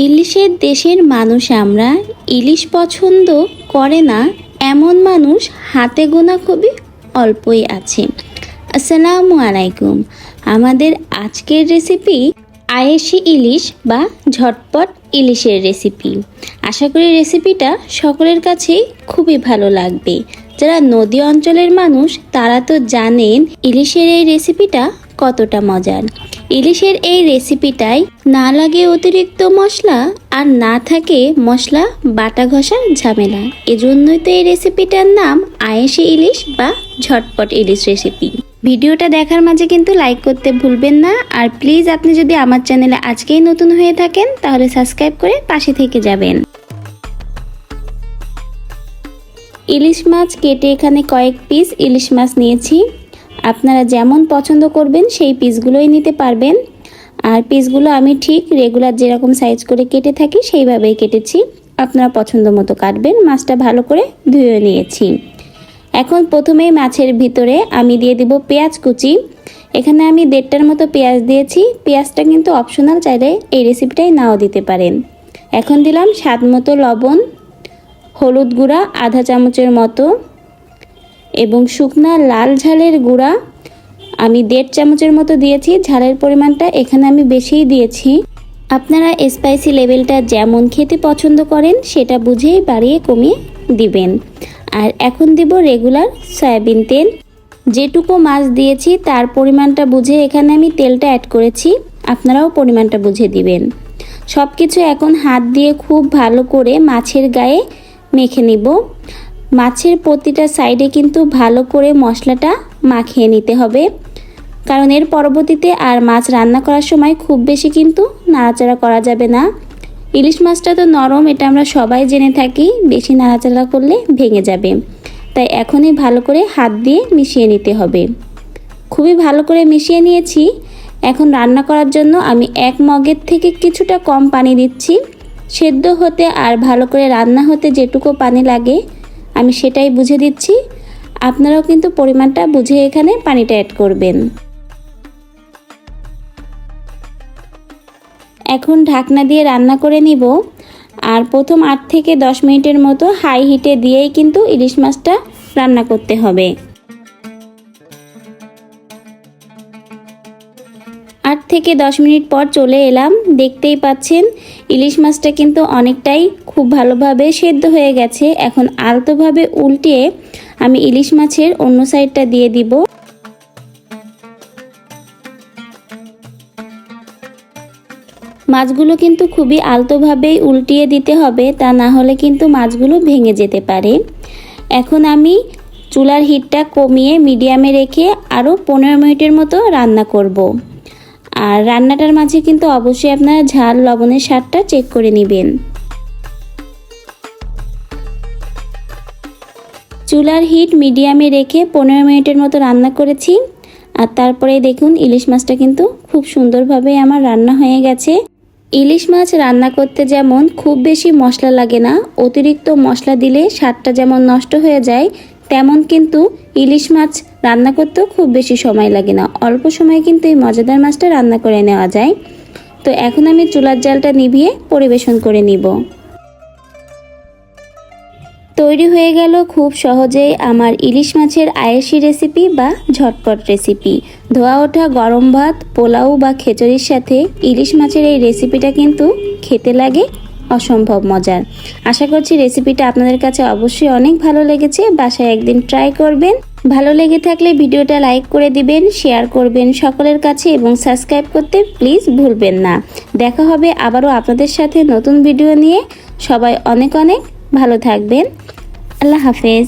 ইলিশের দেশের মানুষ আমরা। ইলিশ পছন্দ করে না এমন মানুষ হাতে গোনা খুবই অল্পই আছে। আসসালামু আলাইকুম। আমাদের আজকের রেসিপি আয়েশি ইলিশ বা ঝটপট ইলিশের রেসিপি। আশা করি রেসিপিটা সকলের কাছেই খুবই ভালো লাগবে। যারা নদী অঞ্চলের মানুষ তারা তো জানেন ইলিশের এই রেসিপিটা কতটা মজার। ইলিশের এই রেসিপিটাই না লাগে অতিরিক্ত মশলা আর না থাকে মশলা বাটা ঘষার ঝামেলা। এজন্যই তো এই রেসিপিটার নাম আয়েশি ইলিশ বা ঝটপট ইলিশ রেসিপি। ভিডিওটা দেখার মাঝে কিন্তু লাইক করতে ভুলবেন না। আর প্লিজ আপনি যদি আমার চ্যানেলে আজকেই নতুন হয়ে থাকেন তাহলে সাবস্ক্রাইব করে পাশে থেকে যাবেন। ইলিশ মাছ কেটে এখানে কয়েক পিস ইলিশ মাছ নিয়েছি। আপনারা যেমন পছন্দ করবেন সেই পিসগুলোই নিতে পারবেন। আর পিসগুলো আমি ঠিক রেগুলার যেরকম সাইজ করে কেটে থাকি সেইভাবেই কেটেছি। আপনারা পছন্দ মতো কাটবেন। মাছটা ভালো করে ধুয়ে নিয়েছি। এখন প্রথমেই মাছের ভিতরে আমি দিয়ে দিব পেঁয়াজ কুচি। এখানে আমি 1.5টার মতো পেঁয়াজ দিয়েছি। পেঁয়াজটা কিন্তু অপশনাল, চাইলে এই রেসিপিটাই নাও দিতে পারেন। এখন দিলাম স্বাদ মতো লবণ, হলুদ গুঁড়া আধা চামচের মতো এবং শুকনা লাল ঝালের গুঁড়া আমি 1.5 চামচের মতো দিয়েছি। ঝালের পরিমাণটা এখানে আমি বেশিই দিয়েছি। আপনারা স্পাইসি লেভেলটা যেমন খেতে পছন্দ করেন সেটা বুঝেই বাড়িয়ে কমিয়ে দিবেন। আর এখন দিব রেগুলার সয়াবিন তেল। যেটুকু মাছ দিয়েছি তার পরিমাণটা বুঝে এখানে আমি তেলটা অ্যাড করেছি। আপনারাও পরিমাণটা বুঝে দিবেন। সব কিছু এখন হাত দিয়ে খুব ভালো করে মাছের গায়ে মেখে নিব। মাছের প্রতিটা সাইডে কিন্তু ভালো করে মশলাটা মাখিয়ে নিতে হবে, কারণ এর পরবর্তীতে আর মাছ রান্না করার সময় খুব বেশি কিন্তু নাড়াচাড়া করা যাবে না। ইলিশ মাছটা তো নরম, এটা আমরা সবাই জেনে থাকি। বেশি নাড়াচাড়া করলে ভেঙে যাবে, তাই এখনই ভালো করে হাত দিয়ে মিশিয়ে নিতে হবে। খুবই ভালো করে মিশিয়ে নিয়েছি। এখন রান্না করার জন্য আমি 1 মগের থেকে কিছুটা কম পানি দিচ্ছি। সেদ্ধ হতে আর ভালো করে রান্না হতে যেটুকু পানি লাগে আমি সেটাই বুঝে দিচ্ছি। আপনারাও কিন্তু পরিমাণটা বুঝে এখানে পানিটা অ্যাড করবেন। এখন ঢাকনা দিয়ে রান্না করে নিব। আর প্রথম 8 থেকে 10 মিনিটের মতো হাই হিটে দিয়েই কিন্তু ইলিশ মাছটা রান্না করতে হবে। 8 থেকে 10 মিনিট পর চলে এলাম। দেখতেই পাচ্ছেন ইলিশ মাছটা কিন্তু অনেকটাই খুব ভালোভাবে সেদ্ধ হয়ে গেছে। এখন আলতোভাবে উল্টিয়ে আমি ইলিশ মাছের অন্য সাইডটা দিয়ে দিব। মাছগুলো কিন্তু খুবই আলতোভাবেই উল্টিয়ে দিতে হবে, তা না হলে কিন্তু মাছগুলো ভেঙে যেতে পারে। এখন আমি চুলার হিটটা কমিয়ে মিডিয়ামে রেখে আরও 15 মিনিটের মতো রান্না করব। আর রান্নাটার মাঝে কিন্তু অবশ্যই আপনারা ঝাল লবণের স্বাদটা চেক করে নেবেন। চুলার হিট মিডিয়ামে রেখে 15 মিনিটের মতো রান্না করেছি। আর তারপরে দেখুন ইলিশ মাছটা কিন্তু খুব সুন্দরভাবে আমার রান্না হয়ে গেছে। ইলিশ মাছ রান্না করতে যেমন খুব বেশি মশলা লাগে না, অতিরিক্ত মশলা দিলে স্বাদটা যেমন নষ্ট হয়ে যায়, তেমন কিন্তু ইলিশ মাছ রান্না করতেও খুব বেশি সময় লাগে না। অল্প সময়ে কিন্তু এই মজাদার মাছটা রান্না করে নেওয়া যায়। তো এখন আমি চুলার জালটা নিভিয়ে পরিবেশন করে নিব। তৈরি হয়ে গেল খুব সহজেই আমার ইলিশ মাছের আয়েশি রেসিপি বা ঝটপট রেসিপি। ধোয়া ওঠা গরম ভাত, পোলাও বা খিচুড়ির সাথে ইলিশ মাছের এই রেসিপিটা কিন্তু খেতে লাগে অসম্ভব মজার। আশা করছি রেসিপিটা আপনাদের কাছে অবশ্যই অনেক ভালো লেগেছে। বাসায় একদিন ট্রাই করবেন। ভালো লেগে থাকলে ভিডিওটা লাইক করে দিবেন, শেয়ার করবেন সকলের কাছে এবং সাবস্ক্রাইব করতে প্লিজ ভুলবেন না। দেখা হবে আবারও আপনাদের সাথে নতুন ভিডিও নিয়ে। সবাই অনেক অনেক ভালো থাকবেন। আল্লাহ হাফেজ।